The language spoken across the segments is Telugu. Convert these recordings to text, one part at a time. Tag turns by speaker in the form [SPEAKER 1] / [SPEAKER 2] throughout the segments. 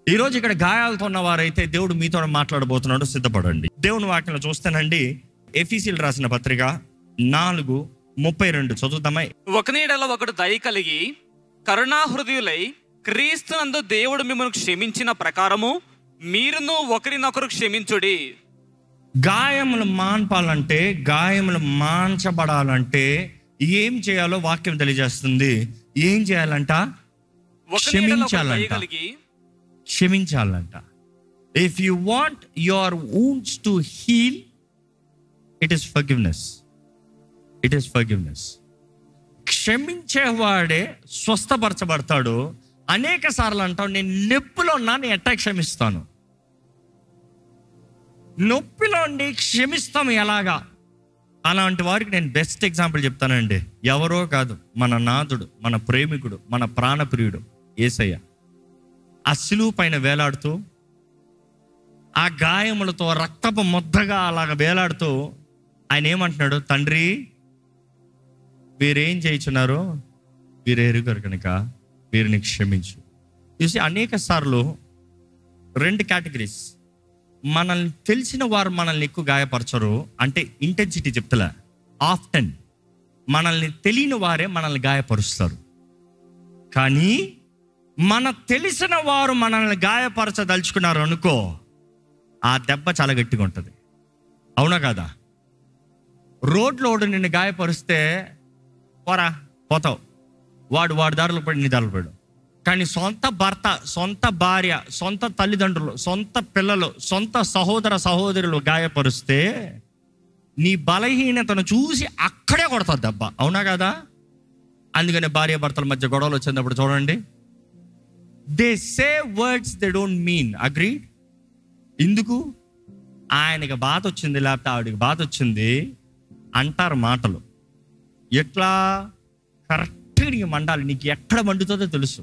[SPEAKER 1] ఈరోజు ఇక్కడ గాయాలతో ఉన్న వారైతే దేవుడు మీతో మాట్లాడబోతున్నాడు, సిద్ధపడండి. దేవుని వాక్యంలో చూస్తానండి, ఎఫెసీయులకు రాసిన పత్రిక 4:32 చదువుతామా?
[SPEAKER 2] ఒకని యెడల ఒకడు దయ కలిగి కరుణాహృదయులై క్రీస్తునందు దేవుడు మిమ్మల్ని క్షమించిన ప్రకారము మీరును ఒకరినొకరు క్షమించుడి.
[SPEAKER 1] గాయములు మాన్పాలంటే, గాయములు మాంచబడాలంటే ఏం చేయాలో వాక్యం తెలియజేస్తుంది. ఏం చేయాలంట? క్షమించాలంట. If you want your wounds to heal, it is forgiveness. It is forgiveness. క్షమించేవాడే స్వస్థపరచబడతాడు. అనేక సార్లు అంటావు, నేను నొప్పిలో ఉన్నా, నేను ఎట్టా క్షమిస్తాను. నొప్పిలో ఉండి క్షమిస్తాము ఎలాగా? అలాంటి వారికి నేను బెస్ట్ ఎగ్జాంపుల్ చెప్తానండి. ఎవరో కాదు, మన నాథుడు, మన ప్రేమికుడు, మన ప్రాణప్రియుడు యేసయ్య. ఆ సిలువ పైన వేలాడుతూ, ఆ గాయములతో రక్తపు ముద్దగా అలాగ వేలాడుతూ ఆయన ఏమంటున్నాడు? తండ్రి, వీరేం చేయుచున్నారో వీరు ఎరుగరు కనుక వీరిని క్షమించు. చూసి అనేక సార్లు 2 కేటగిరీస్. మనల్ని తెలిసిన వారు మనల్ని ఎక్కువ గాయపరచరు, అంటే ఇంటెన్సిటీ చెప్తలే. ఆఫ్టెన్ మనల్ని తెలియని వారే మనల్ని గాయపరుస్తారు. కానీ మన తెలిసిన వారు మనల్ని గాయపరచదలుచుకున్నారు అనుకో, ఆ దెబ్బ చాలా గట్టిగా ఉంటుంది. అవునా కాదా? రోడ్లో నిన్ను గాయపరిస్తే పోరా పోతావు, వాడి దారిలో పడి నీ దారిలో పడు. కానీ సొంత భర్త, సొంత భార్య, సొంత తల్లిదండ్రులు, సొంత పిల్లలు, సొంత సహోదర సహోదరులు గాయపరుస్తే నీ బలహీనతను చూసి అక్కడే కొడతావు దెబ్బ. అవునా కదా? అందుకని భార్య భర్తల మధ్య గొడవలు వచ్చినప్పుడు చూడండి, they say words they don't mean. Agree? ఎందుకు? ఆయనకి బాధ వచ్చింది, లేకపోతే ఆవిడకి బాధ వచ్చింది అంటారు మాటలు. ఎట్లా? కరెక్ట్గా నీకు మండాలి. నీకు ఎక్కడ మండుతుందో తెలుసు,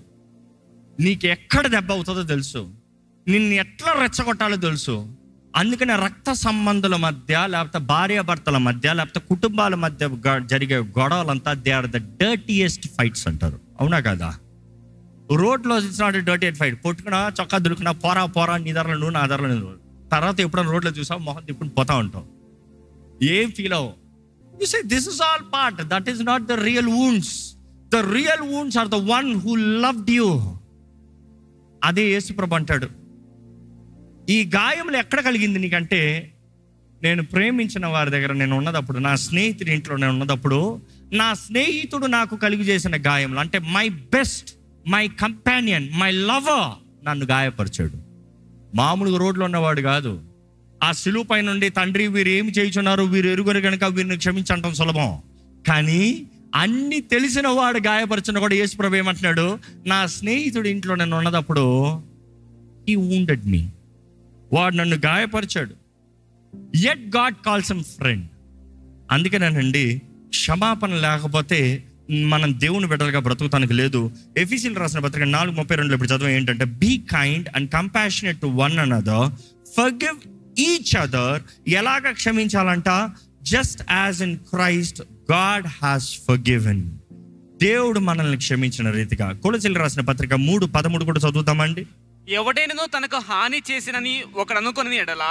[SPEAKER 1] నీకు ఎక్కడ దెబ్బ అవుతుందో తెలుసు, నిన్ను ఎట్లా రెచ్చగొట్టాలో తెలుసు. అందుకనే రక్త సంబంధుల మధ్య, లేకపోతే భార్యాభర్తల మధ్య, లేకపోతే కుటుంబాల మధ్య జరిగే గొడవలంతా they are the dirtiest fights అంటారు. అవునా కదా? రోడ్లో ఇట్స్ నాట్ డర్టీ ఫైట్. పొట్టుకున్నా, చొక్కా దులుకున్నా, పోరా నీ ధరలు నువ్వు, నా ధరలు నువ్వు. తర్వాత ఎప్పుడైనా రోడ్లో చూసావు, మొహం తిప్పుని పోతా ఉంటావు, ఏం ఫీల్ అవ్వవు. You say this is all part. That is not the real wounds. The real wounds are the one who loved you. అదే యేసుప్రభు అంటాడు, ఈ గాయములు ఎక్కడ కలిగింది నీకంటే, నేను ప్రేమించిన వారి దగ్గర నేను ఉన్నదప్పుడు, నా స్నేహితుడి ఇంట్లో నేను ఉన్నదప్పుడు, నా స్నేహితుడు నాకు కలిగి చేసిన గాయములు, అంటే my best, my companion, my lover నన్ను గాయపరిచాడు. మామూలుగా రోడ్లో ఉన్నవాడు కాదు. ఆ సిలువ పై నుండి, తండ్రి వీరు ఏమి చేయుచున్నారు, వీరు ఎరుగరు కనుక వీరిని క్షమించడం సులభం. కానీ అన్ని తెలిసిన వాడు గాయపరిచిన కూడా యేసుప్రభు ఏమంటున్నాడు? నా స్నేహితుడి ఇంట్లో నేను ఉన్నదప్పుడు హీ వూండెడ్ మీ, వాడు నన్ను గాయపరిచాడు. Yet God calls him friend. అందుకేనండి, క్షమాపణ లేకపోతే మనం దేవుని బిడ్డలుగా బ్రతుకుతానికి లేదు. ఎఫెసీయులకు రాసిన పత్రిక 4:32 ఇప్పుడు చదువు ఏంటంటే, be kind and compassionate to one another, forgive each other. ఎలాగ క్షమించాలంట? Just as in Christ God has forgiven. దేవుడు మనల్ని క్షమించిన రీతిగా. కొలొస్సీయులకు రాసిన పత్రిక 3:13 కూడా చదువుతామండి.
[SPEAKER 2] ఎవడైనను తనకు హాని చేసినని ఒకడు అనుకుని ఎడల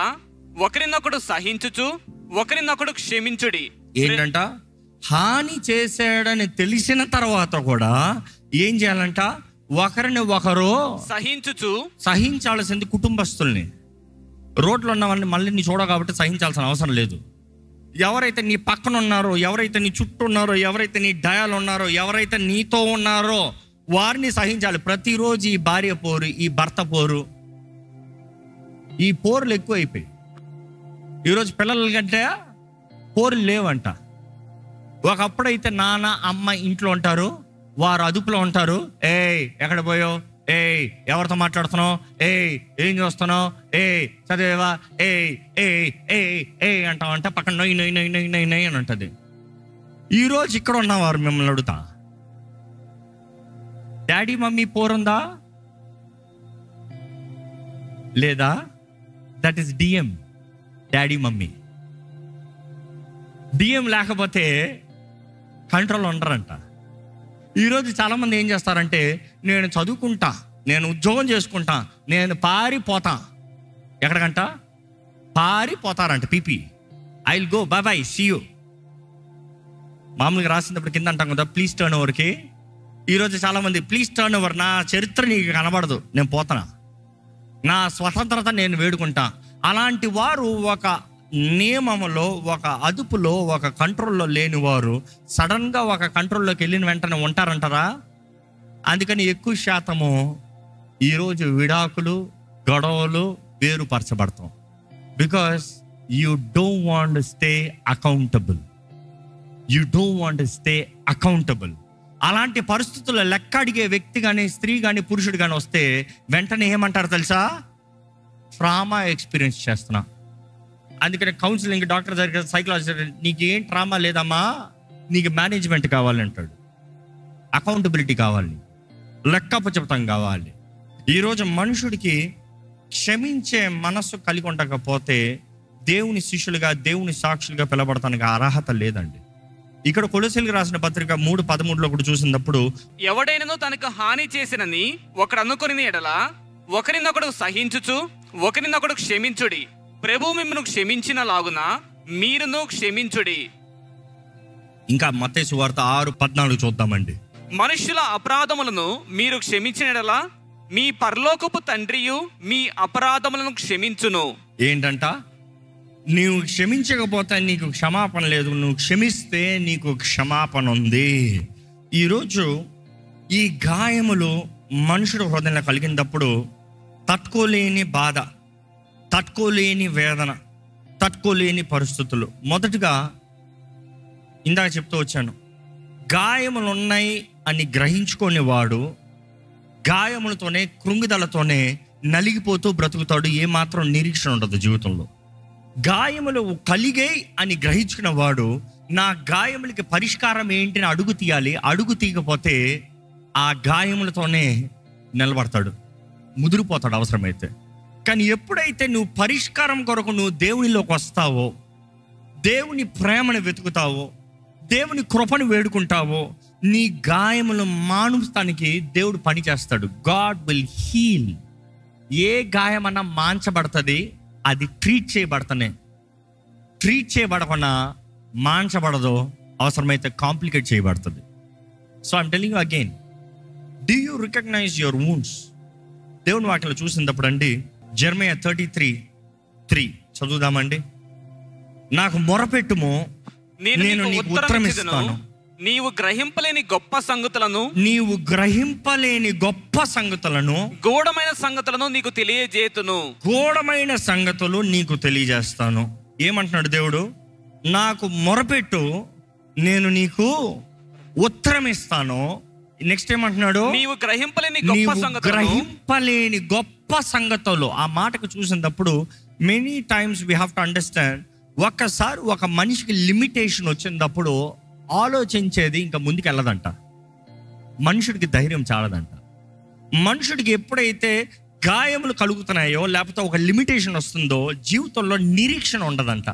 [SPEAKER 2] ఒకరినొకడు సహించుచు ఒకరినొకడు క్షమించుడి.
[SPEAKER 1] ఏంటంట? హాని చేశాడని తెలిసిన తర్వాత కూడా ఏం చేయాలంట? ఒకరిని ఒకరు సహించాల్సింది. కుటుంబస్తుల్ని, రోడ్లో ఉన్నవాడిని మళ్ళీ నీ చూడ కాబట్టి సహించాల్సిన అవసరం లేదు. ఎవరైతే నీ పక్కన ఉన్నారో, ఎవరైతే నీ చుట్టూ ఉన్నారో, ఎవరైతే నీ డయాలు ఉన్నారో, ఎవరైతే నీతో ఉన్నారో వారిని సహించాలి. ప్రతిరోజు ఈ భార్య పోరు, ఈ భర్త పోరు, ఈ పోరులు ఎక్కువ అయిపోయి. ఈరోజు పిల్లల కంటే పోరులు లేవంట. ఒకప్పుడైతే నాన్న అమ్మ ఇంట్లో ఉంటారు, వారు అదుపులో ఉంటారు. ఎక్కడ పోయావు, ఎవరితో మాట్లాడుతున్నావు, ఏం చూస్తున్నావు, చదివేవా, అంటావంట. పక్కన నొయ్యి నొయ్యి నొయ్యి నొయ్యి నొయ్యి నొయ్యి అని ఉంటుంది. ఈరోజు ఇక్కడ ఉన్నవారు మిమ్మల్ని అడుగుతా, డాడీ మమ్మీ పోరుందా లేదా? That is DM, daddy mummy. DM లేకపోతే కంట్రోల్ ఉండరంట. ఈరోజు చాలామంది ఏం చేస్తారంటే, నేను చదువుకుంటా, నేను ఉద్యోగం చేసుకుంటా, నేను పారిపోతా. ఎక్కడికంట? పారిపోతారంట. పీపీ I will go, bye bye, see you. మామూలుగా రాసినప్పుడు కింద అంటాం కదా, ప్లీజ్ టర్న్ ఓవర్కి. ఈరోజు చాలామంది ప్లీజ్ టర్న్ ఓవర్, నా చరిత్ర నీకు కనబడదు, నేను పోతున్నా, నా స్వతంత్రత నేను వేడుకుంటా. అలాంటి వారు ఒక నియమములో, ఒక అదుపులో, ఒక కంట్రోల్లో లేని వారు సడన్గా ఒక కంట్రోల్లోకి వెళ్ళిన వెంటనే ఉంటారంటారా? అందుకని ఎక్కువ శాతము ఈరోజు విడాకులు, గొడవలు, వేరుపరచబడతాం. Because you don't want to stay accountable. You don't want to stay accountable. అలాంటి పరిస్థితుల్లో లెక్క అడిగే వ్యక్తి కానీ, స్త్రీ కానీ, పురుషుడు కానీ వస్తే వెంటనే ఏమంటారు తెలుసా? ట్రామా ఎక్స్పీరియన్స్ చేస్తున్నా. అందుకని కౌన్సిలింగ్, డాక్టర్ దగ్గర, సైకలాజిస్ట్, నీకు ఏం ట్రామా లేదమ్మా, నీకు మేనేజ్మెంట్ కావాలంటాడు, అకౌంటబిలిటీ కావాలి, లెక్కపచెప్తం కావాలి. ఈరోజు మనుషుడికి క్షమించే మనస్సు కలిగి ఉండకపోతే దేవుని శిష్యులుగా, దేవుని సాక్షులుగా పిలబడటానికి అర్హత లేదండి. ఇక్కడ కొలొస్సీయులకు రాసిన పత్రిక 3:13 కూడా చూసినప్పుడు,
[SPEAKER 2] ఎవడైనను తనకు హాని చేసినని ఒకడు అనుకుని ఎడల ఒకరినొకడు సహించుచు ఒకరినొకడు క్షమించుడి. ప్రభు మిమ్మల్ని క్షమించిన లాగున మీరును క్షమించుడి.
[SPEAKER 1] ఇంకా మత్తయి సువార్త 6:14 చూద్దామండి.
[SPEAKER 2] మనుష్యుల అపరాధములను మీరు క్షమించిన ఎడల మీ పరలోకపు తండ్రియు మీ అపరాధములను క్షమించును.
[SPEAKER 1] ఏంటంట? నీవు క్షమించకపోతే నీకు క్షమాపణ లేదు, నువ్వు క్షమిస్తే నీకు క్షమాపణ ఉంది. ఈరోజు ఈ గాయములు మనుషుడు హృదయంలో కలిగినప్పుడు తట్టుకోలేని బాధ, తట్టుకోలేని వేదన, తట్టుకోలేని పరిస్థితులు. మొదటగా ఇందాక చెప్తూ వచ్చాను, గాయములు ఉన్నాయి అని గ్రహించుకునే వాడు గాయములతోనే, కృంగిదలతోనే నలిగిపోతూ బ్రతుకుతాడు. ఏమాత్రం నిరీక్షణ ఉండదు జీవితంలో. గాయములు కలిగాయి అని గ్రహించుకున్న వాడు నా గాయములకి పరిష్కారం ఏంటిని అడుగు తీయాలి. అడుగు తీయకపోతే ఆ గాయములతోనే నిలబడతాడు, ముదిరిపోతాడు అవసరమైతే. కానీ ఎప్పుడైతే నువ్వు పరిష్కారం కొరకు నువ్వు దేవునిలోకి వస్తావో, దేవుని ప్రేమను వెతుకుతావో, దేవుని కృపను వేడుకుంటావో, నీ గాయములు మానుస్తానికి దేవుడు పని చేస్తాడు. God will heal. ఏ గాయమన్నా మాంచబడుతుంది, అది ట్రీట్ చేయబడతానే. ట్రీట్ చేయబడకుండా మాంచబడదో, అవసరమైతే కాంప్లికేట్ చేయబడుతుంది. So I'm telling you again, do you recognise your wounds? దేవుని వాక్యంలో చూసినప్పుడు అండి, జెర్మయా 33:3 చదువుదామండి. నాకు మొరపెట్టుము, నేను నీకు ఉత్తరం ఇస్తాను.
[SPEAKER 2] నీవు గ్రహింపలేని గొప్ప సంగతులను,
[SPEAKER 1] నీవు గ్రహింపలేని గొప్ప సంగతులను,
[SPEAKER 2] గూఢమైన సంగతులను నీకు తెలియజేతును.
[SPEAKER 1] గూఢమైన సంగతులు నీకు తెలియజేస్తాను. ఏమంటున్నాడు దేవుడు? నాకు మొరపెట్టు, నేను నీకు ఉత్తరం ఇస్తాను. నెక్స్ట్ ఏమంటున్నాడు?
[SPEAKER 2] నీవు గ్రహింపలేని గొప్ప సంగతులు.
[SPEAKER 1] గ్రహింపలేని గొప్ప సంగతులు. ఆ మాటకు చూసినప్పుడు many times we have to understand, ఒక్కసారి ఒక మనిషికి లిమిటేషన్ వచ్చినప్పుడు ఆలోచించేది ఇంకా ముందుకు వెళ్ళదంట. మనుషుడికి ధైర్యం చాలదంట. మనుషుడికి ఎప్పుడైతే గాయములు కలుగుతున్నాయో, లేకపోతే ఒక లిమిటేషన్ వస్తుందో, జీవితంలో నిరీక్షణ ఉండదంట.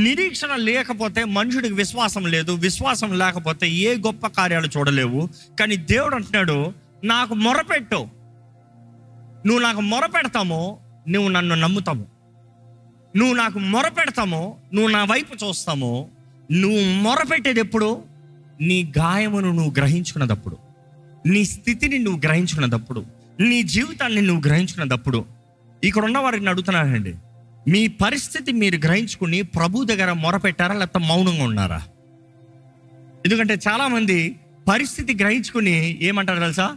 [SPEAKER 1] నిరీక్షణ లేకపోతే మనుషుడికి విశ్వాసం లేదు. విశ్వాసం లేకపోతే ఏ గొప్ప కార్యాలు చూడలేవు. కానీ దేవుడు అంటున్నాడు, నాకు మొరపెట్టు. నువ్వు నాకు మొరపెడతామో నువ్వు నన్ను నమ్ముతావు. నువ్వు నాకు మొరపెడతామో, నువ్వు నా వైపు చూస్తామో. నువ్వు మొరపెట్టేది ఎప్పుడు? నీ గాయమును నువ్వు గ్రహించుకున్నదప్పుడు, నీ స్థితిని నువ్వు గ్రహించుకున్నదప్పుడు, నీ జీవితాన్ని నువ్వు గ్రహించుకున్నదప్పుడు. ఇక్కడ ఉన్న వారిని అడుగుతున్నానండి, మీ పరిస్థితి మీరు గ్రహించుకుని ప్రభు దగ్గర మొరపెట్టారా, లేకపోతే మౌనంగా ఉన్నారా? ఎందుకంటే చాలామంది పరిస్థితి గ్రహించుకుని ఏమంటారు తెలుసా?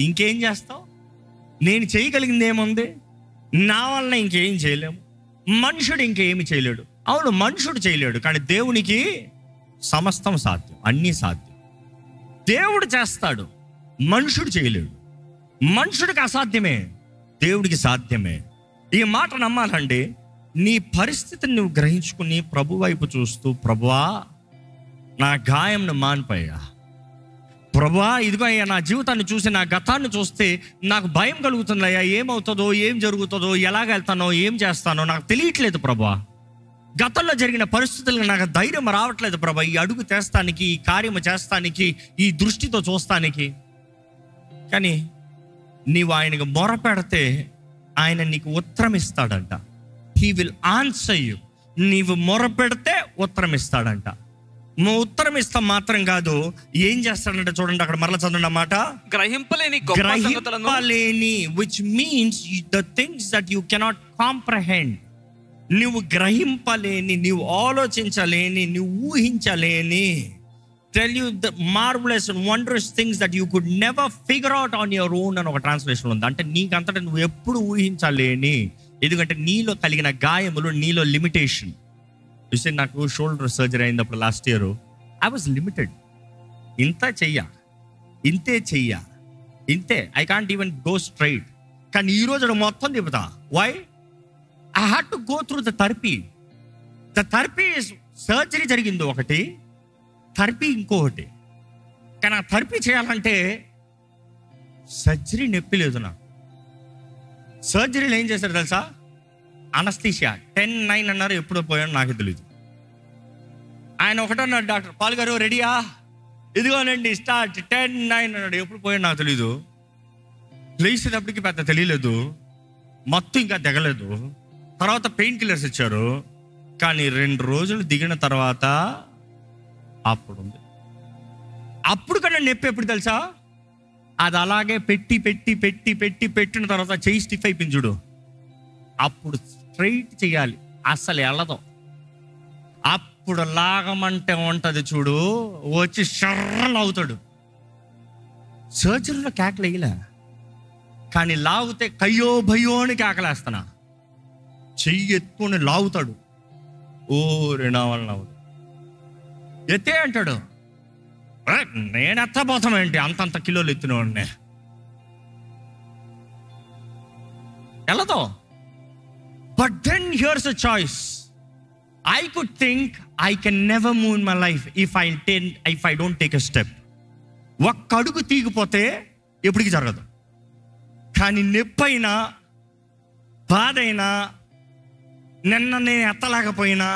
[SPEAKER 1] ఇంకేం చేస్తావు, నేను చేయగలిగింది ఏముంది, నా వల్ల ఇంకేం చేయలేము, మనుషుడు ఇంకేమి చేయలేడు. అవును, మనుషుడు చేయలేడు, కానీ దేవునికి సమస్తం సాధ్యం, అన్నీ సాధ్యం. దేవుడు చేస్తాడు, మనుషుడు చేయలేడు. మనుషుడికి అసాధ్యమే, దేవుడికి సాధ్యమే. ఈ మాట నమ్మాలండి. నీ పరిస్థితిని నువ్వు గ్రహించుకుని ప్రభు వైపు చూస్తూ, ప్రభువా నా గాయంను మానిపోయా, ప్రభువా ఇదిగో అయ్యా, నా జీవితాన్ని చూసి, నా గతాన్ని చూస్తే నాకు భయం కలుగుతుంది అయ్యా. ఏమవుతుందో, ఏం జరుగుతుందో, ఎలాగ వెళ్తానో, ఏం చేస్తానో నాకు తెలియట్లేదు ప్రభువా. గతంలో జరిగిన పరిస్థితులకు నాకు ధైర్యం రావట్లేదు ప్రభా, ఈ అడుగు చేస్తానికి, ఈ కార్యము చేస్తానికి, ఈ దృష్టితో చూస్తానికి. కానీ నీవు ఆయనకు మొర పెడితే ఆయన నీకు ఉత్తరం ఇస్తాడంట. He will answer you. నీవు మొర పెడితే ఉత్తరం ఇస్తాడంట. ఉత్తరం ఇస్తాం మాత్రం కాదు, ఏం చేస్తాడంటే చూడండి, అక్కడ మరలా చదవండి అన్నమాట.
[SPEAKER 2] గ్రహింపలేని గొప్ప సంగతులను,
[SPEAKER 1] గ్రహింపలేని, which means the things that you cannot comprehend. నువ్వు గ్రహింపలేని, నువ్వు ఆలోచించలేని, నువ్వు ఊహించలేని, tell you the marvelous and wondrous things that you could never figure out on your own అని ఒక ట్రాన్స్లేషన్ ఉంది. అంటే నీకంతటా నువ్వు ఎప్పుడు ఊహించలేని, ఎందుకంటే నీలో కలిగిన గాయములు, నీలో లిమిటేషన్. చూసి నాకు షోల్డర్ సర్జరీ అయినప్పుడు last year I was limited. ఇంతే చెయ్య, ఇంతే, I can't even go straight. కానీ ఈ రోజు మొత్తం తిప్పుతా. Why? I had to go through the therapy. Surgery జరిగింది ఒకటి, థెరపీ ఇంకొకటి. కానీ ఆ థెరపీ చేయాలంటే సర్జరీ నొప్పి లేదు నాకు. సర్జరీలో ఏం చేశారు తెలుసా? అనస్థీషియా 10-9 అన్నారు. ఎప్పుడో పోయాను నాకు తెలియదు. ఆయన ఒకటన్నాడు, డాక్టర్ పాల్ గారు రెడీయా, ఇదిగోనండి స్టార్ట్, 10-9 అన్నాడు. ఎప్పుడు పోయాను నాకు తెలీదు. లేచేటప్పటికి పెద్ద తెలియలేదు, మత్తు ఇంకా దిగలేదు. తర్వాత పెయిన్ కిల్లర్స్ ఇచ్చారు. కానీ 2 రోజులు దిగిన తర్వాత అప్పుడు ఉంది. అప్పుడు కన్నా నొప్పి ఎప్పుడు తెలుసా? అది అలాగే పెట్టిన తర్వాత చెయ్యి స్టిఫ్ అయిపోయింది చూడు, అప్పుడు స్ట్రైట్ చేయాలి, అసలు వెళ్ళదు. అప్పుడు లాగమంటే ఉంటుంది చూడు, వచ్చి షర్రలు అవుతాడు. సర్జరీలో కేకలు వేయలే, కానీ లాగితే కయ్యో భయో అని కేకలేస్తానా. చెయ్యి ఎత్తుకొని లాగుతాడు, ఓ రెనావల్ నవ్వుతాడు. ఎత్తే అంటాడు, నేను ఎత్తపోతామేంటి, అంతంత కిలోలు ఎత్తినవాడినే. వెళ్ళదు. But then here's a choice. I could think I can never move in my life if I don't take a step. ఒక్క అడుగు తీగిపోతే ఎప్పటికీ జరగదు. కానీ నొప్పైనా, బాధైనా, నిన్న నేను ఎత్తలేకపోయినా,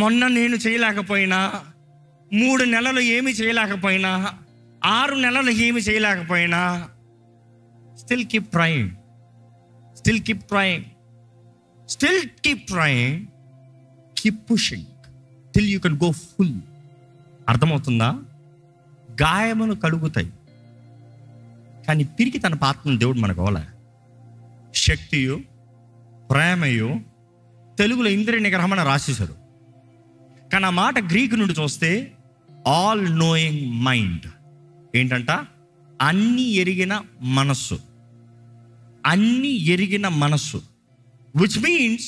[SPEAKER 1] మొన్న నేను చేయలేకపోయినా, 3 నెలలు ఏమి చేయలేకపోయినా, 6 నెలలు ఏమి చేయలేకపోయినా, still keep trying, keep pushing till you can go full. అర్థమవుతుందా? గాయములు కలుగుతాయి, కానీ తిరిగి తన పాత్రను దేవుడు మనకు అవలే. శక్తియు, ప్రేమయు, తెలుగులో ఇంద్రియ నిగ్రహం అని రాసేశారు. కానీ ఆ మాట గ్రీకు నుండి చూస్తే ఆల్ నోయింగ్ మైండ్. ఏంటంట? అన్ని ఎరిగిన మనస్సు. విచ్ మీన్స్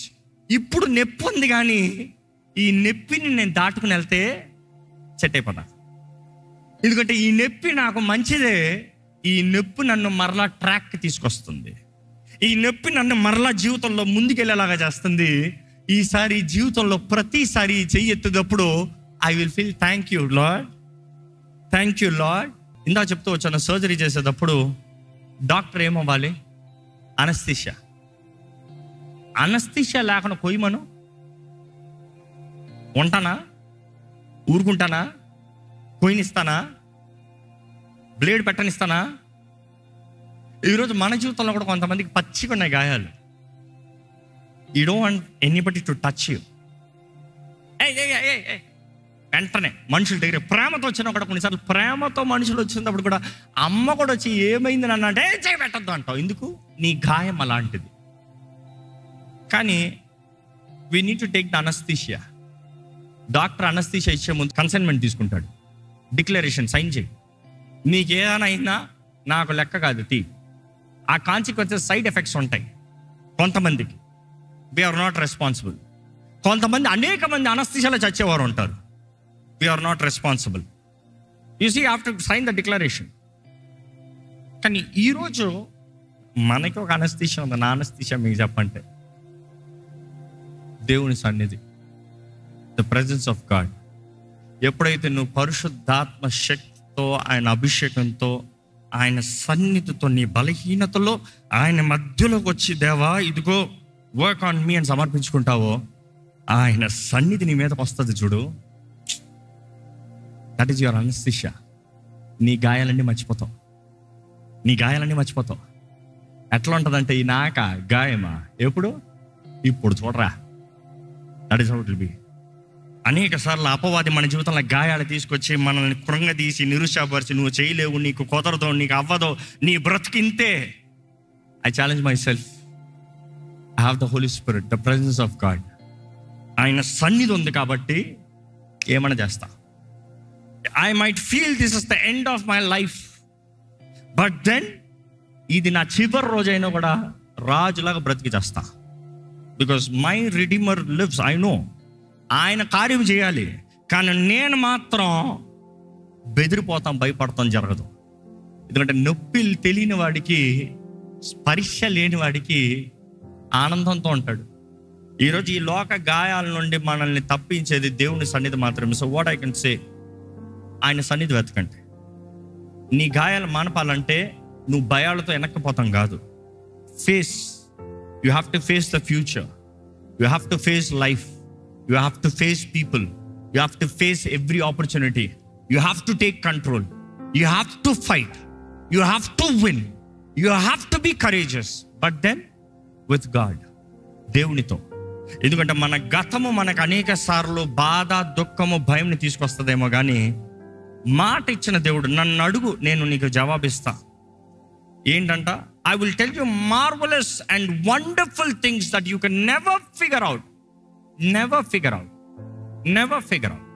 [SPEAKER 1] ఇప్పుడు నొప్పి ఉంది, కానీ ఈ నొప్పిని నేను దాటుకుని వెళ్తే సెట్ అయిపోతా. ఎందుకంటే ఈ నొప్పి నాకు మంచిదే. ఈ నొప్పి నన్ను మరలా ట్రాక్కి తీసుకొస్తుంది. ఈ నొప్పి నన్ను మరలా జీవితంలో ముందుకెళ్ళేలాగా చేస్తుంది. ఈసారి జీవితంలో ప్రతిసారి చెయ్యి ఎత్తేటప్పుడు I will feel thank you Lord. ఇందా చెప్తూ వచ్చాను, సర్జరీ చేసేటప్పుడు డాక్టర్ ఏమవ్వాలి? అనస్థీషియా లేకుండా కొయ్యమను ఉంటానా? ఊరుకుంటానా? కొయ్యనిస్తానా? బ్లేడ్ పెట్టనిస్తానా? ఈరోజు మన జీవితంలో కూడా కొంతమందికి పచ్చిగా ఉన్నాయి గాయాలు. You don't want anybody to touch you. వెంటనే మనుషుల దగ్గర ప్రేమతో వచ్చినా కూడా, కొన్నిసార్లు ప్రేమతో మనుషులు వచ్చినప్పుడు కూడా అమ్మ కూడా వచ్చి ఏమైంది నన్ను అంటే చేయబెట్టద్దు అంటావు. ఎందుకు? నీ గాయం అలాంటిది. కానీ we need to take the anaesthesia. Doctor anaesthesia ఇచ్చే ముందు కన్సైన్మెంట్ తీసుకుంటాడు, డిక్లరేషన్ సైన్ చేయి. నీకు ఏదైనా అయినా నాకు లెక్క కాదు, ఆ కాన్సిక్వెన్సెస్, సైడ్ ఎఫెక్ట్స్ ఉంటాయి. కొంతమందికి వీఆర్ నాట్ రెస్పాన్సిబుల్. కొంతమంది, అనేక మంది అనస్థీషియాలో చచ్చేవారు ఉంటారు. We are not responsible. You see, after sign the declaration. కానీ ఈరోజు మనకి ఒక అనస్థీషియా ఉంది. నా అనస్థీషియా మీకు చెప్పంటే దేవుని సన్నిధి, ద ప్రెజెన్స్ ఆఫ్ గాడ్. ఎప్పుడైతే నువ్వు పరిశుద్ధాత్మ శక్తితో, ఆయన అభిషేకంతో, ఆయన సన్నిధితో, నీ బలహీనతలో ఆయన మధ్యలోకి వచ్చి దేవా ఇదిగో వర్క్ ఆన్ మీ అని సమర్పించుకుంటావో, ఆయన సన్నిధి నీ మీదకి వస్తుంది చూడు. That is your anaesthesia. నీ గాయాలన్నీ మర్చిపోతావు. నీ గాయాలన్నీ మర్చిపోతావు. ఎట్లా ఉంటుందంటే ఈ నాక గాయమా ఎప్పుడు? ఇప్పుడు చూడరా. That is how it will be. అనేక సార్లు అపవాది మన జీవితంలో గాయాలు తీసుకొచ్చి మనల్ని కృంగదీసి నిరుత్సాహపరిచి, నువ్వు చేయలేవు, నీకు కుదరదు, నీకు అవ్వదు, నీ బ్రతికింతే. I challenge myself. I have the Holy Spirit, the presence of God. ఆయన సన్నిధి ఉంది కాబట్టి ఏమైనా చేస్తా. I might feel this is the end of my life, but then ఇది నా చివరి రోజైనా కూడా రాజులాగా బ్రతికి చేస్తా. Because my redeemer lives. I know ఆయన కార్యం చేయాలి, కానీ నేను మాత్రం బెదిరిపోతాం, భయపడతాం, జరగదు. ఎందుకంటే నొప్పి తెలియని వాడికి, స్పర్శ లేని వాడికి ఆనందంతో ఉంటాడు. ఈరోజు ఈ లోక గాయాల నుండి మనల్ని తప్పించేది దేవుని సన్నిధి మాత్రమే. So what I can say, ఆయన సన్నిధి వెతకండి. నీ గాయాలు మానపాలంటే నువ్వు భయాలతో వెనక్కిపోతాం కాదు. Face, you have to face the future, you have to face life, you have to face people, you have to face every opportunity, you have to take control, you have to fight, you have to win, you have to be courageous, but then with God, దేవునితో. ఎందుకంటే మన గతము మనకు అనేక సార్లు బాధ, దుఃఖము, భయంని తీసుకొస్తుందేమో, కానీ మాట ఇచ్చిన దేవుడు, నన్ను అడుగు నేను నీకు జవాబిస్తా. ఏంటంట? I will tell you marvellous and wonderful things that you can never figure out. Never figure out, never figure out.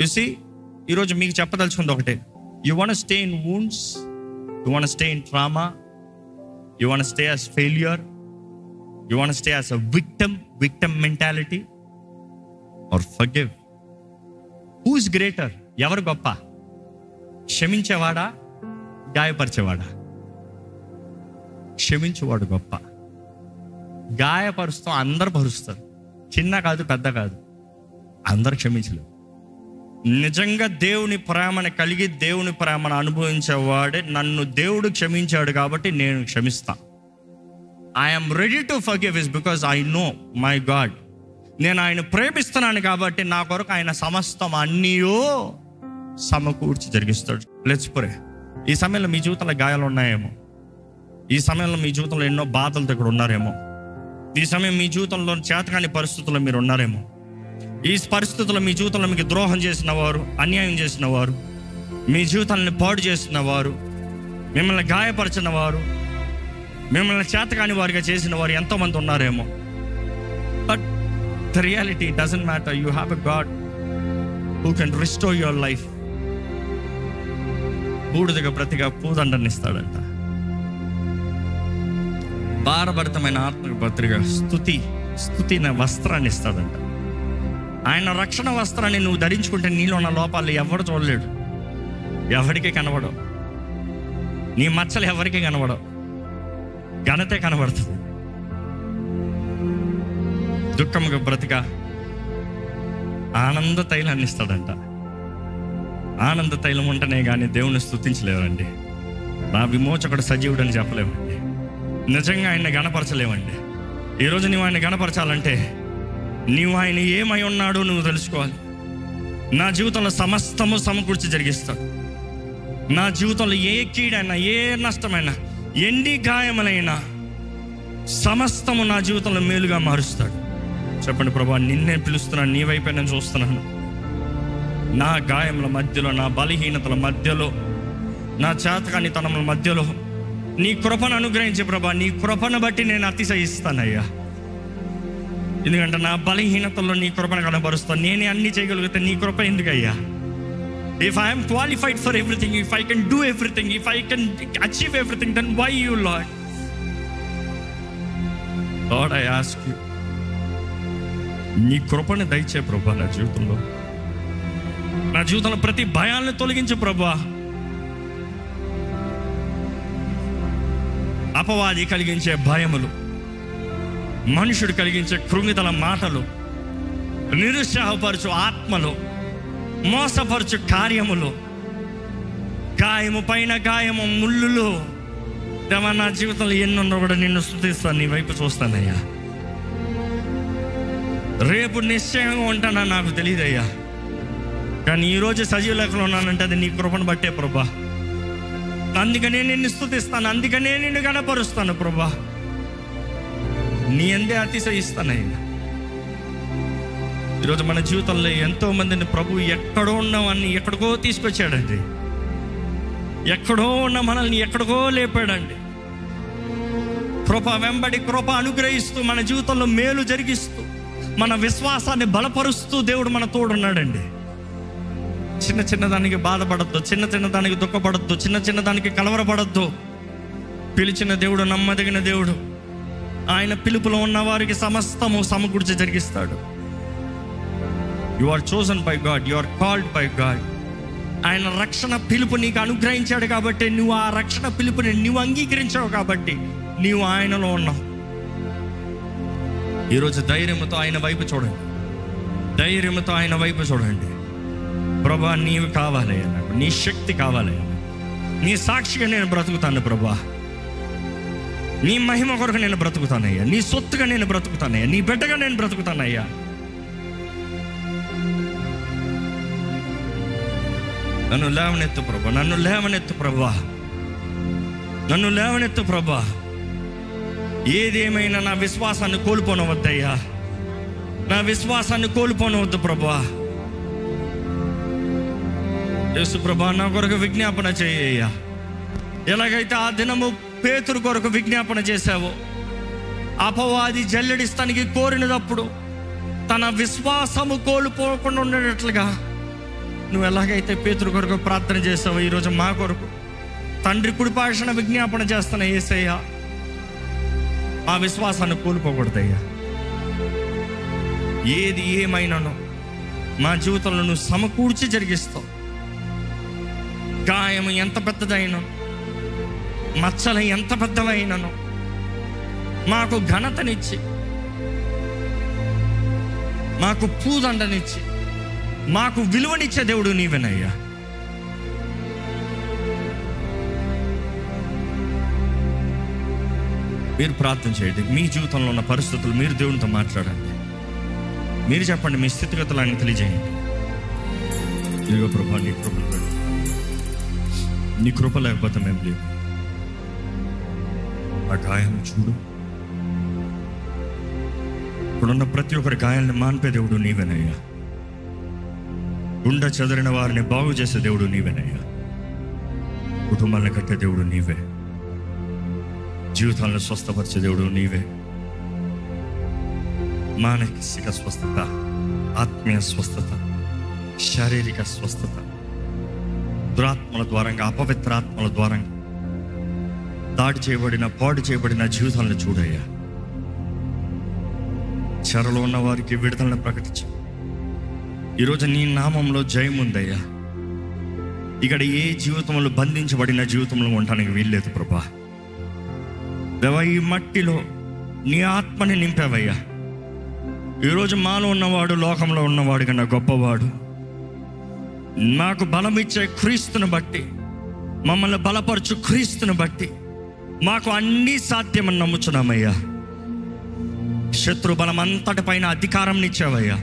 [SPEAKER 1] You see, ఈరోజు మీకు చెప్పదలుచుకుంది ఒకటే. You want stay in wounds, you want stay in trauma, you want stay as failure, you want stay as a victim mentality, or forgive. Who is greater? ఎవరు గొప్ప? క్షమించేవాడా, గాయపరిచేవాడా? క్షమించేవాడు గొప్ప. గాయపరుస్తాం, అందరు పరుస్తారు. చిన్న కాదు, పెద్ద కాదు, అందరు క్షమించలేరు. నిజంగా దేవుని ప్రేమను కలిగి దేవుని ప్రేమను అనుభవించేవాడే, నన్ను దేవుడు క్షమించాడు కాబట్టి నేను క్షమిస్తా. I'm ready to forgive is because I know my God. నేను ఆయన ప్రేమిస్తున్నాను కాబట్టి నా కొరకు ఆయన సమస్తం అన్నీయో సమకూర్చి జరిగిస్తాడు. Let's pray. ఈ సమయంలో మీ జీవితంలో గాయాలు ఉన్నాయేమో, ఈ సమయంలో మీ జీవితంలో ఎన్నో బాధలతో ఇక్కడ ఉన్నారేమో, ఈ సమయం మీ జీవితంలో చేతకాని పరిస్థితుల్లో మీరు ఉన్నారేమో, ఈ పరిస్థితుల్లో మీ జీవితంలో మీకు ద్రోహం చేసిన వారు, అన్యాయం చేసిన వారు, మీ జీవితాన్ని పాడు చేసిన వారు, మిమ్మల్ని గాయపరిచిన వారు, మిమ్మల్ని చేతకాని వారిగా చేసిన వారు ఎంతోమంది ఉన్నారేమో. But the reality doesn't matter. You have a God who can restore your life. బూడిదగా ప్రతిగా పూదండని ఇస్తాడంట. భారభరితమైన ఆత్మకు భద్రగా స్తుతి వస్త్రాన్ని ఇస్తాడంట. ఆయన రక్షణ వస్త్రాన్ని నువ్వు ధరించుకుంటే నీలో ఉన్న లోపాలు ఎవడు చూడలేడు, ఎవరికి కనబడవు, నీ మచ్చలు ఎవరికి కనబడవు, ఘనతే కనబడుతుంది. దుఃఖముగా బ్రతిక ఆనంద తైలాన్ని ఇస్తాడంట. ఆనంద తైలం ఉంటేనే కానీ దేవుని స్తుతించలేవండి. నా విమోచకుడు సజీవుడు అని చెప్పలేమండి. నిజంగా ఆయన్ని గణపరచలేమండి. ఈరోజు నువ్వు ఆయన గణపరచాలంటే నీవు ఆయన ఏమై ఉన్నాడో నువ్వు తెలుసుకోవాలి. నా జీవితంలో సమస్తము సమకూర్చి జరిగిస్తాడు. నా జీవితంలో ఏ కీడైనా, ఏ నష్టమైనా, ఎన్ని గాయములైనా సమస్తము నా జీవితంలో మేలుగా మారుస్తాడు. చెప్పండి, ప్రభువా నిన్నే పిలుస్తున్నాను, నీ వైపే నేను చూస్తున్నాను. నా గాయముల మధ్యలో, నా బలహీనతల మధ్యలో, నా చేతకానితనముల మధ్యలో నీ కృపను అనుగ్రహించే ప్రభా. నీ కృపను బట్టి నేను అతిశయిస్తానయ్యా. ఎందుకంటే నా బలహీనతల్లో నీ కృపను కనబరుస్తాను. నేనే అన్ని చేయగలిగితే నీ కృప ఎందుకయ్యా? If I am qualified for everything, if I can do everything, if I can achieve everything, then why you, Lord? Lord, I ask you, నీ కృపను దయచే ప్రభా. నా జీవితంలో ప్రతి భయాలను తొలగించు ప్రభా. అపవాది కలిగించే భయములు, మనుషుడు కలిగించే కృంగితల మాటలు, నిరుత్సాహపరచు ఆత్మలు, మోసపరచు కార్యములు, గాయము పైన గాయము, ముళ్ళులు, దేవా నా జీవితంలో ఎన్నున్నా కూడా నిన్ను స్తుతిస్తాను, నీ వైపు చూస్తానయ్యా. రేపు నిశ్చయంగా ఉంటానా నాకు తెలియదయ్యా, కానీ ఈరోజు సజీవ లెక్కలో ఉన్నానంటే అది నీ కృపను బట్టే ప్రభా. అందుకనే నిన్ను స్తుతిస్తాను, అందుకనే నిన్ను గణపరుస్తాను ప్రభా. నీ అందే అతిశయిస్తానయ్యా. ఈరోజు మన జీవితంలో ఎంతో మందిని ప్రభు ఎక్కడో ఉన్నవాన్ని ఎక్కడికో తీసుకొచ్చాడండి. ఎక్కడో ఉన్న మనల్ని ఎక్కడికో లేపాడండి. కృప వెంబడి కృప అనుగ్రహిస్తూ మన జీవితంలో మేలు జరిగిస్తూ మన విశ్వాసాన్ని బలపరుస్తూ దేవుడు మన తోడున్నాడండి. చిన్న చిన్నదానికి బాధపడద్దు, చిన్న చిన్నదానికి దుఃఖపడద్దు, చిన్న చిన్నదానికి కలవరపడద్దు. పిలిచిన దేవుడు నమ్మదగిన దేవుడు. ఆయన పిలుపులో ఉన్న వారికి సమస్తము సమకూర్చి జరిగిస్తాడు. You are chosen by God, you are called by God. ఆయన రక్షణ పిలుపు నీకు అనుగ్రహించాడు కాబట్టి నువ్వు ఆ రక్షణ పిలుపుని నువ్వు అంగీకరించావు కాబట్టి నీవు ఆయనలో ఉన్నావు. ఈరోజు ధైర్యంతో ఆయన వైపు చూడండి, ధైర్యంతో ఆయన వైపు చూడండి. ప్రభా నీవు కావాలయ్యా, నాకు నీ శక్తి కావాలయ్యా, నీ సాక్షిగా నేను బ్రతుకుతాను ప్రభా, నీ మహిమ కొరకు నేను బ్రతుకుతానయ్యా, నీ సొత్తుగా నేను బ్రతుకుతానయ్యా, నీ బిడ్డగా నేను బ్రతుకుతానయ్యా. నన్ను లేవనెత్తు ప్రభా, నన్ను లేవనెత్తు ప్రభా, నన్ను లేవనెత్తు ప్రభా. ఏదేమైనా నా విశ్వాసాన్ని కోల్పోనవద్దయ్యా, నా విశ్వాసాన్ని కోల్పోనవద్దు ప్రభా. యేసు ప్రభా నా కొరకు విజ్ఞాపన చేయ్యా. ఎలాగైతే ఆ దినము పేతురు కొరకు విజ్ఞాపన చేశావో, అపవాది జల్లెడిస్తానికి కోరినప్పుడు తన విశ్వాసము కోల్పోకుండా ఉండేటట్లుగా నువ్వు ఎలాగైతే పేతురు కొరకు ప్రార్థన చేసావో ఈరోజు మా కొరకు తండ్రి కుడిపాషణ విజ్ఞాపన చేస్తున్న యేసయ్యా, ఆ విశ్వాసాన్ని కోల్పోకూడదయ్యా. ఏది ఏమైనానో మా జీవితంలో నువ్వు సమకూర్చి జరిగిస్తావు. గాయం ఎంత పెద్దదైనా, మచ్చలు ఎంత పెద్దవైనానో మాకు ఘనతనిచ్చి, మాకు పూదండనిచ్చి, మాకు విలువనిచ్చే దేవుడు నీవేనయ్యా. మీరు ప్రార్థన చేయండి. మీ జీవితంలో ఉన్న పరిస్థితులు మీరు దేవునితో మాట్లాడండి. మీరు చెప్పండి, మీ స్థితిగతులు ఆయన తెలియజేయండి. ఇదిగో ప్రభా నీ కృపలు పెడు, నీ కృప లేకపోతే మేము లేదు. ఆ గాయం చూడు, ఇప్పుడున్న ప్రతి ఒక్కరి గాయాలని మాన్పే దేవుడు నీవేనయ్యా. గుండె చెదరిన వారిని బాగు చేసే దేవుడు నీవేనయ్యా. కుటుంబాలను కట్టే దేవుడు నీవే, జీవితాలను స్వస్థపరిచే దేవుడు నీవే. మానసిక స్వస్థత, ఆత్మీయ స్వస్థత, శారీరక స్వస్థత, దురాత్మల ద్వారంగా, అపవిత్రాత్మల ద్వారంగా దాడి చేయబడిన, పాడు చేయబడిన జీవితాలను చూడయ్యా. చెరలో ఉన్న వారికి విడుదలను ప్రకటించు. ఈరోజు నీ నామంలో జయం ఉందయ్యా. ఇక్కడ ఏ జీవితంలో బంధించబడిన జీవితంలో ఉండటానికి వీల్లేదు ప్రభా. దేవా, ఈ మట్టిలో నీ ఆత్మని నింపావయ్యా. ఈరోజు మాలో ఉన్నవాడు లోకంలో ఉన్నవాడు కన్నా గొప్పవాడు. మాకు బలమిచ్చే క్రీస్తుని బట్టి, మమ్మల్ని బలపరచు క్రీస్తుని బట్టి మాకు అన్నీ సాధ్యమని నమ్ముచున్నామయ్యా. శత్రు బలం అంతటి పైన అధికారం ఇచ్చావయ్యా.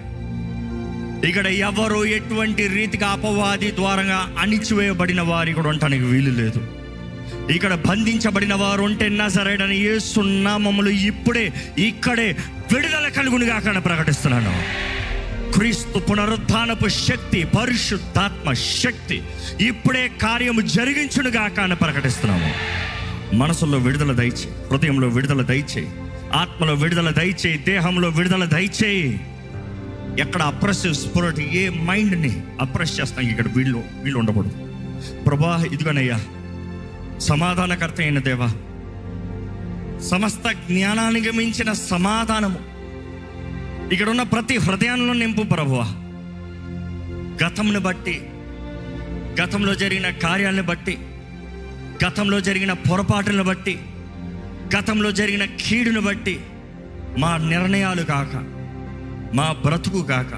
[SPEAKER 1] ఇక్కడ ఎవరు ఎటువంటి రీతిగా అపవాది ద్వారంగా అణిచివేయబడిన వారి కూడా ఉండటానికి వీలు లేదు. ఇక్కడ బంధించబడిన వారు ఉంటే నజరేయుడైన యేసు నామములో ఇప్పుడే ఇక్కడే విడుదల కలుగునుగా కాక ప్రకటిస్తున్నాను. క్రీస్తు పునరుద్ధానపు శక్తి, పరిశుద్ధాత్మ శక్తి ఇప్పుడే కార్యము జరిగించునుగా కాక ప్రకటిస్తున్నాము. మనసులో విడుదల దయచేయి, హృదయంలో విడుదల దయచేయి, ఆత్మలో విడుదల దయచేయి, దేహంలో విడుదల దయచేయి. ఎక్కడ అప్రెసివ్ స్పిరిట్, ఏ మైండ్ని అప్రెస్ చేస్తాం ఇక్కడ వీళ్ళు ఉండకూడదు ప్రభా. ఇదిగోనయ్యా, సమాధానకర్త అయిన దేవా, సమస్త జ్ఞానానికి మించిన సమాధానము ఇక్కడ ఉన్న ప్రతి హృదయంలో నింపు ప్రభువా. గతంను బట్టి, గతంలో జరిగిన కార్యాలను బట్టి, గతంలో జరిగిన పొరపాటులను బట్టి, గతంలో జరిగిన కీడును బట్టి మా నిర్ణయాలు కాక, మా బ్రతుకు కాక,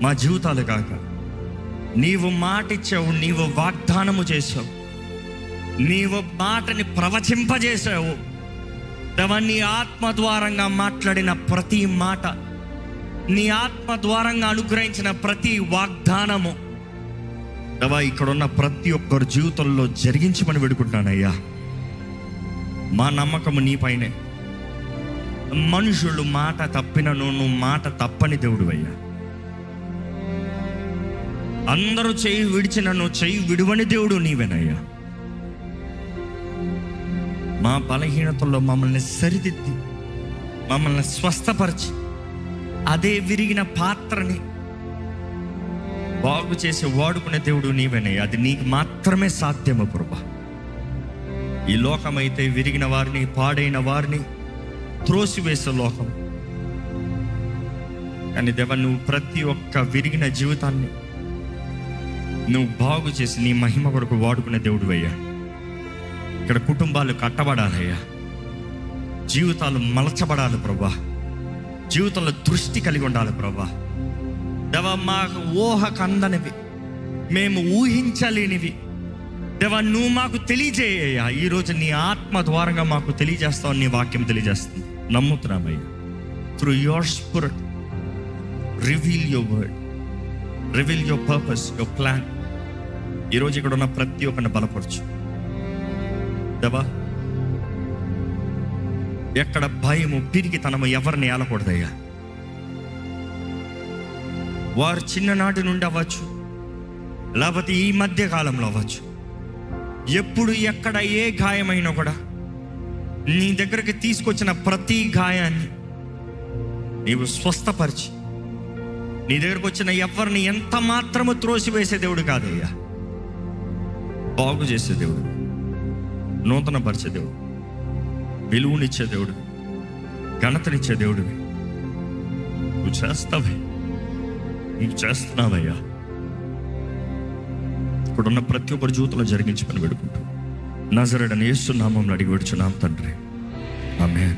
[SPEAKER 1] మా జీవితాలు కాక, నీవు మాటిచ్చావు, నీవు వాగ్దానము చేసావు, నీవు మాటని ప్రవచింపజేసావు. నీ ఆత్మ ద్వారంగా మాట్లాడిన ప్రతి మాట, నీ ఆత్మ ద్వారంగా అనుగ్రహించిన ప్రతి వాగ్దానము దేవా ఇక్కడ ఉన్న ప్రతి ఒక్కరి జీవితంలో జరిగించమని వేడుకుంటున్నానయ్యా. మా నమ్మకము నీ పైనే. మనుషులు మాట తప్పినను నువ్వు మాట తప్పని దేవుడు అయ్యా. అందరూ చెయ్యి విడిచిన నువ్వు చెయ్యి విడువని దేవుడు నీవేనయ్యా. మా బలహీనతల్లో మమ్మల్ని సరిదిద్ది మమ్మల్ని స్వస్థపరిచి అదే విరిగిన పాత్రని బాగు చేసి వాడుకునే దేవుడు నీవేనయ్యా. అది నీకు మాత్రమే సాధ్యము ప్రభా. ఈ లోకమైతే విరిగిన వారిని, పాడైన వారిని త్రోసివేసే లోకం. కానీ దేవా, నువ్వు ప్రతి ఒక్క విరిగిన జీవితాన్ని నువ్వు బాగు చేసి నీ మహిమ కొరకు వాడుకునే దేవుడు అయ్యా. ఇక్కడ కుటుంబాలు కట్టబడాలయ్యా, జీవితాలు మలచబడాలి ప్రభా, జీవితంలో దృష్టి కలిగి ఉండాలి ప్రభా. దేవా, మాకు ఊహకు అందనివి, మేము ఊహించలేనివి దేవా నువ్వు మాకు తెలియజేయ్యా. ఈరోజు నీ ఆత్మ ద్వారంగా మాకు తెలియజేస్తావు, నీ వాక్యం తెలియజేస్తుంది. నమ్ముతున్నామయ్యా. Through your spirit reveal your word, reveal your purpose, your plan. ఈరోజు ఇక్కడ ఉన్న ప్రతి ఒక్కరిని బలపరచు దేవా. ఎక్కడ భయము, పిరికితనము ఎవరిని ఏలకూడదయ్యా. వారు చిన్ననాటి నుండి అవ్వచ్చు, లేకపోతే ఈ మధ్య కాలంలో అవ్వచ్చు, ఎప్పుడు ఎక్కడ ఏ గాయమైనా కూడా నీ దగ్గరికి తీసుకొచ్చిన ప్రతి గాయాన్ని నీవు స్వస్థపరిచి, నీ దగ్గరకు వచ్చిన ఎవరిని ఎంత మాత్రము త్రోసివేసే దేవుడు కాదయ్యా. బాగు చేసే దేవుడు, నూతన పరిచే దేవుడు, విలువనిచ్చే దేవుడు, ఘనతనిచ్చే దేవుడివి. నువ్వు చేస్తావే, నువ్వు చేస్తున్నావయ్యా. ఇక్కడున్న ప్రతి ఒక్కరి జీవితంలో జరిగించి పని పెడుకుంటూ నజరేయుడైన యేసు నామములో అడిగి వేడుచున్నాం తండ్రి, ఆమేన్.